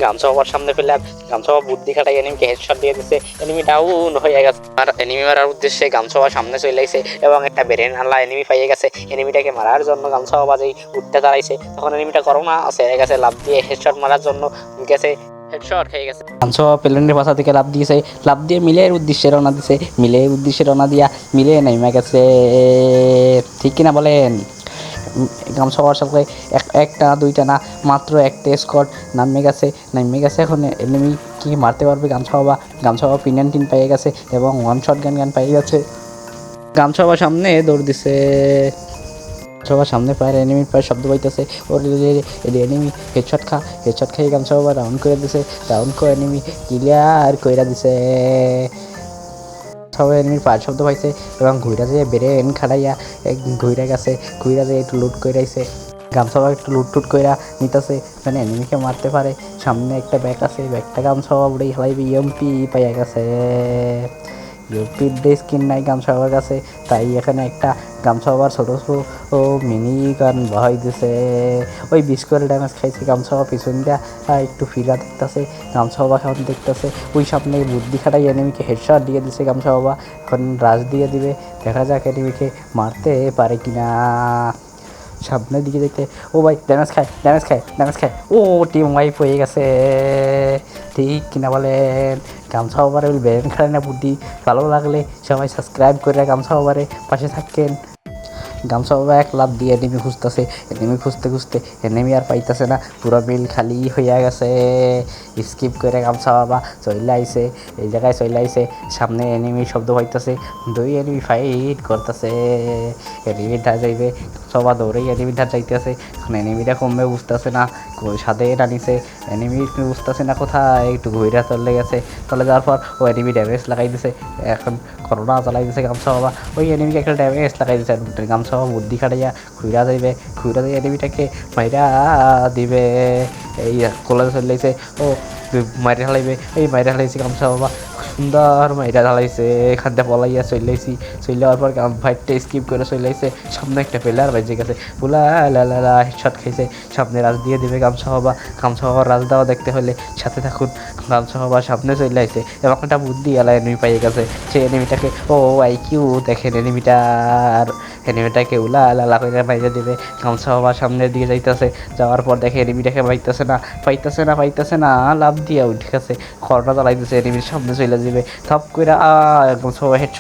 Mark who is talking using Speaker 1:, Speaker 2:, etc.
Speaker 1: গামছা বাবার সামনে ফেললাম। গামছা বাবা বুদ্ধি খাটাই এনিমিকে হেডশট দিয়ে দিচ্ছে, এনিমি ডাউন হয়ে গেছে। আর এনিমি মারার উদ্দেশ্যে গামছা বাবা সামনে চলে আইছে এবং একটা ব্রেন হাল্লা এনিমি পাইয়ে গেছে। এনিমিটাকে মারার জন্য গামছা বাবা যেই উঠতে দাঁড়াইছে তখন এনিমিটা করোনা ছেড়ে গেছে, লাভ দিয়ে হেডশট মারার জন্য গেছে, হেডশট খেয়ে গেছে। গামছা বাবা প্লেনের পাশা থেকে লাভ দিয়েছে, লাভ দিয়ে মিলের উদ্দেশ্যে রওনা দিছে, মিলের উদ্দেশ্যে রওনা দিয়া মিলে নেমে গেছে। ঠিক কিনা বলেন? গামছা বাবার সাথে একটা দুইটা না, মাত্র একটা স্কোয়াড নামে গেছে। এখন এনিমি কি মারতে পারবে গামছা বাবা? গামছা বাবা পিনান্টিন পেয়ে গেছে এবং ওয়ান শট গান পেয়ে গেছে। গামছা বাবার সামনে দৌড় দিছে, সবার সামনে পায়ের এনিমির পায়ে শব্দ পাইতেছে, ওর এনিমি হেডশট খেয়ে গামছা বাবা রাউন্ড করে দিছে, রাউন্ড করে এনিমি ক্লিয়ার কইরা দিছে। সবাই এনিমির পায়ের শব্দ পাইছে এবং ঘুইরা যেয়ে ব্রেন খাটাইয়া ঘুইরা গেছে, ঘুইরা যেয়ে একটু লুট কইরাইছে। গামছা বাবা একটু লুট কইরা নিতেছে মানে এনিমিকে মারতে পারে। সামনে একটা ব্যাগ আছে, ব্যাগটা গামছা বাবা উড়েই হালাইবে, এমপি পাইয়া গেছে। ইউপির ডে স্কিন নাই গামছা বাবার কাছে, তাই এখানে একটা গামছা বাবার ছোটো ছোটো মিনি গান বহাই দিছে। ওই 20 করে ড্যামেজ খাইছে গামছা বাবা, পিছন দিয়া একটু ফিরা দেখতেছে। গামছা বাবা এখন দেখতেছে ওই সামনে বুদ্ধি খাটাই এনিমিকে হেডশট দিয়ে দিছে গামছা বাবা, এখন রাশ দিয়ে দিবে। দেখা যাক এনিমিকে মারতে পারে কিনা। সামনের দিকে দেখতে ও ভাই ড্যামেজ খায়, ও টিম ওয়াইপ হয়ে গেছে। ঠিক কিনা বলেন? গামছা বাবারে ব্রেন খায় না বুদ্ধি। ভালো লাগলে সবাই সাবস্ক্রাইব করে গামছা বাবারে পাশে থাকেন। গামছা বাবা এক লাভ দিয়ে এনিমি খুঁজতেছে, এনিমি খুঁজতে এনিমি আর পাইতেছে না, পুরো মিল খালি হইয়া গেছে। স্কিপ করে গামছা বাবা চলে আইছে, এই জায়গায় চলে আইছে, সামনে এনিমি শব্দ পাইতেছে, দুই এনিমি ফাইট করতেছে। এনিমি ধার যাইবে, সবা দৌড়েই এনিমি ধার যাইতেছে। এখন এনিমিটা কমবে বুঝতেছে না, সাথে টানিছে, এনিমি বুঝতেছে না কোথায়, একটু ঘুরে চলে গেছে। চলে যাওয়ার পর ও এনিমি ড্যামেজ লাগাই দিছে, এখন করোনা চালাই দিছে গামছা বাবা, ওই এনিমিকে একটা ড্যামেজ লাগাই দিছে। গামছা বাবা বুদ্ধি খাটাইয়া ঘুরা যাইবে, ঘুরা যাই এনিমিটাকে মাইরা দিবে। এই কলেজে চলে যাইছে, ও মাইরে হালাইবে, এই মাইরে হালাইছে গামছা বাবা, সুন্দর মাইরা হালাইছে। এখান থেকে পলাইয়া চলেছি, চলে যাওয়ার পর ফাইটটা স্কিপ করে চলেছে। সামনে একটা প্লেয়ার বাজে গেছে, পুলা লা হেডশট খাইছে। সামনে রাজ দিয়ে দিবে গামছা বাবা, গামছা বাবার রাজ দেওয়া দেখতে হলে সাথে থাকুন। গামছা বাবা সামনে চলে আসছে এবং একটা বুদ্ধি এলা এনিমি পাইয়ে গেছে। সেই এনিমিটাকে ও আইকিউ দেখেন এনিমিটাকে উলা লালা করে বাইরে দিবে। গামছা বাবা সামনের দিকে যাইতেছে, যাওয়ার পর দেখে এনিমিটাকে পাইতেছে না, লাভ দিয়ে উঠে গেছে, খড়টা চালাই দিছে, এনিমির সামনে চলে যাবে, থপ করে গামছা বাবা হেড